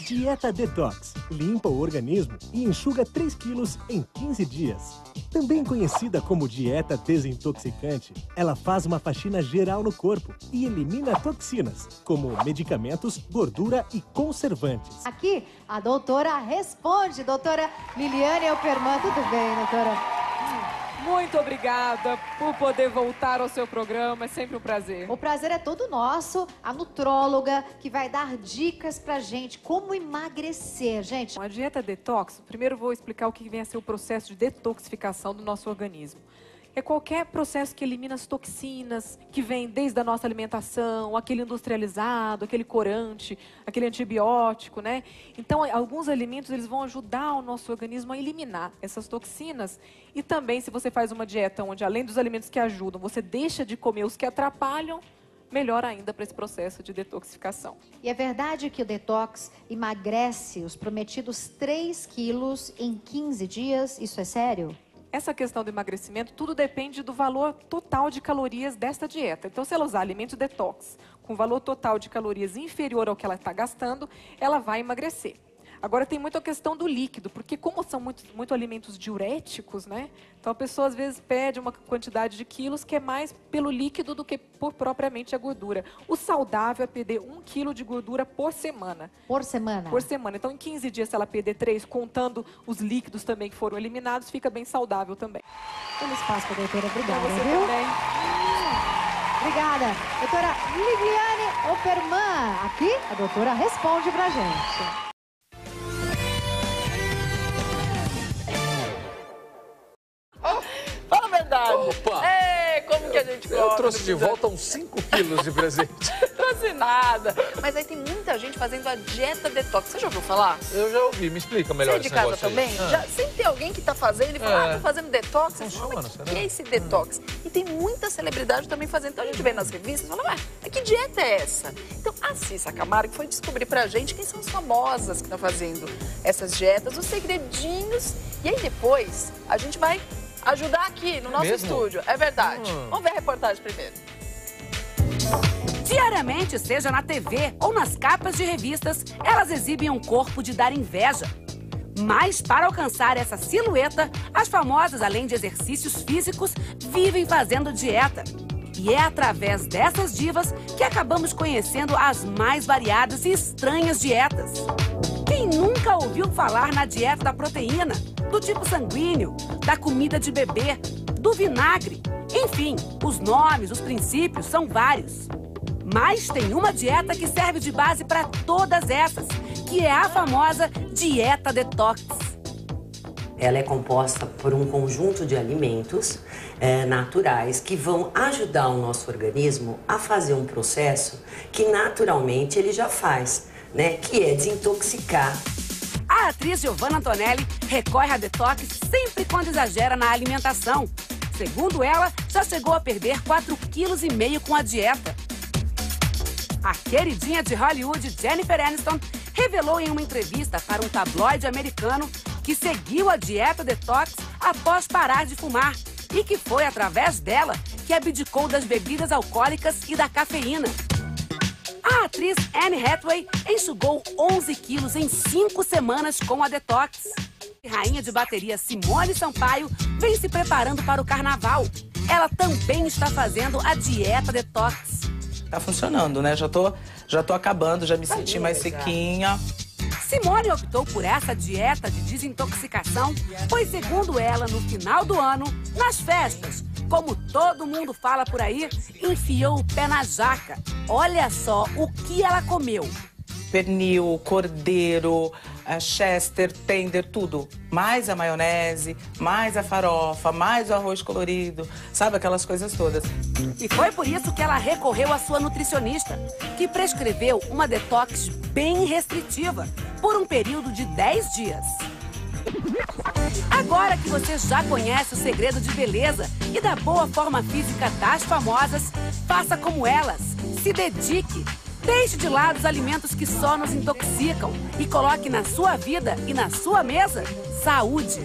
Dieta Detox. Limpa o organismo e enxuga 3 quilos em 15 dias. Também conhecida como dieta desintoxicante, ela faz uma faxina geral no corpo e elimina toxinas, como medicamentos, gordura e conservantes. Aqui, a doutora responde. Doutora Liliane Elperman, tudo bem, doutora? Muito obrigada por poder voltar ao seu programa, é sempre um prazer. O prazer é todo nosso. A nutróloga que vai dar dicas pra gente como emagrecer, gente. A dieta detox, primeiro vou explicar o que vem a ser o processo de detoxificação do nosso organismo. É qualquer processo que elimina as toxinas, que vem desde a nossa alimentação, aquele industrializado, aquele corante, aquele antibiótico, né? Então, alguns alimentos, eles vão ajudar o nosso organismo a eliminar essas toxinas. E também, se você faz uma dieta onde, além dos alimentos que ajudam, você deixa de comer os que atrapalham, melhor ainda para esse processo de detoxificação. E é verdade que o detox emagrece os prometidos 3 quilos em 15 dias? Isso é sério? Essa questão do emagrecimento, tudo depende do valor total de calorias desta dieta. Então, se ela usar alimentos detox com valor total de calorias inferior ao que ela está gastando, ela vai emagrecer. Agora, tem muito a questão do líquido, porque como são muito alimentos diuréticos, né? Então, a pessoa, às vezes, pede uma quantidade de quilos que é mais pelo líquido do que por propriamente a gordura. O saudável é perder 1 quilo de gordura por semana. Por semana? Por semana. Então, em 15 dias, se ela perder 3, contando os líquidos também que foram eliminados, fica bem saudável também. Feliz Páscoa, doutora. Obrigada, Você viu? também. Obrigada. Doutora Liliane Elperman. Aqui, a doutora responde pra gente. Fala a verdade. Opa! Como que a gente gosta? Eu trouxe de volta uns 5 quilos de presente. Trouxe nada. Mas aí tem muita gente fazendo a dieta detox. Você já ouviu falar? Eu já ouvi, me explica melhor Você é de esse casa negócio também? aí. Já, sempre tem alguém que tá fazendo e fala, tô fazendo detox. Você fala, Funciona, mas será? o que é esse detox? E tem muita celebridade também fazendo. Então a gente vê nas revistas e fala, ué, mas que dieta é essa? Então a Cissa Camargo foi descobrir pra gente quem são as famosas que estão fazendo essas dietas, os segredinhos. E aí depois a gente vai ajudar aqui no nosso estúdio. É verdade. Vamos ver a reportagem primeiro. Diariamente, seja na TV ou nas capas de revistas, elas exibem um corpo de dar inveja. Mas para alcançar essa silhueta, as famosas, além de exercícios físicos, vivem fazendo dieta. E é através dessas divas que acabamos conhecendo as mais variadas e estranhas dietas. Quem nunca ouviu falar na dieta da proteína, do tipo sanguíneo, da comida de bebê, do vinagre? Enfim, os nomes, os princípios são vários. Mas tem uma dieta que serve de base para todas essas, que é a famosa dieta detox. Ela é composta por um conjunto de alimentos naturais que vão ajudar o nosso organismo a fazer um processo que naturalmente ele já faz, né? Que é desintoxicar. A atriz Giovanna Antonelli recorre a detox sempre quando exagera na alimentação. Segundo ela, já chegou a perder 4,5 quilos com a dieta. A queridinha de Hollywood, Jennifer Aniston, revelou em uma entrevista para um tabloide americano que seguiu a dieta detox após parar de fumar e que foi através dela que abdicou das bebidas alcoólicas e da cafeína. A atriz Anne Hathaway enxugou 11 quilos em 5 semanas com a detox. A rainha de bateria Simone Sampaio vem se preparando para o carnaval. Ela também está fazendo a dieta detox. Tá funcionando, né? Já tô acabando, já me senti mais sequinha. Simone optou por essa dieta de desintoxicação, pois, segundo ela, no final do ano, nas festas, como todo mundo fala por aí, enfiou o pé na jaca. Olha só o que ela comeu. Pernil, cordeiro, chester, tender, tudo. Mais a maionese, mais a farofa, mais o arroz colorido, sabe, aquelas coisas todas. E foi por isso que ela recorreu à sua nutricionista, que prescreveu uma detox bem restritiva, por um período de 10 dias. Agora que você já conhece o segredo de beleza e da boa forma física das famosas, faça como elas, se dedique. Deixe de lado os alimentos que só nos intoxicam e coloque na sua vida e na sua mesa saúde.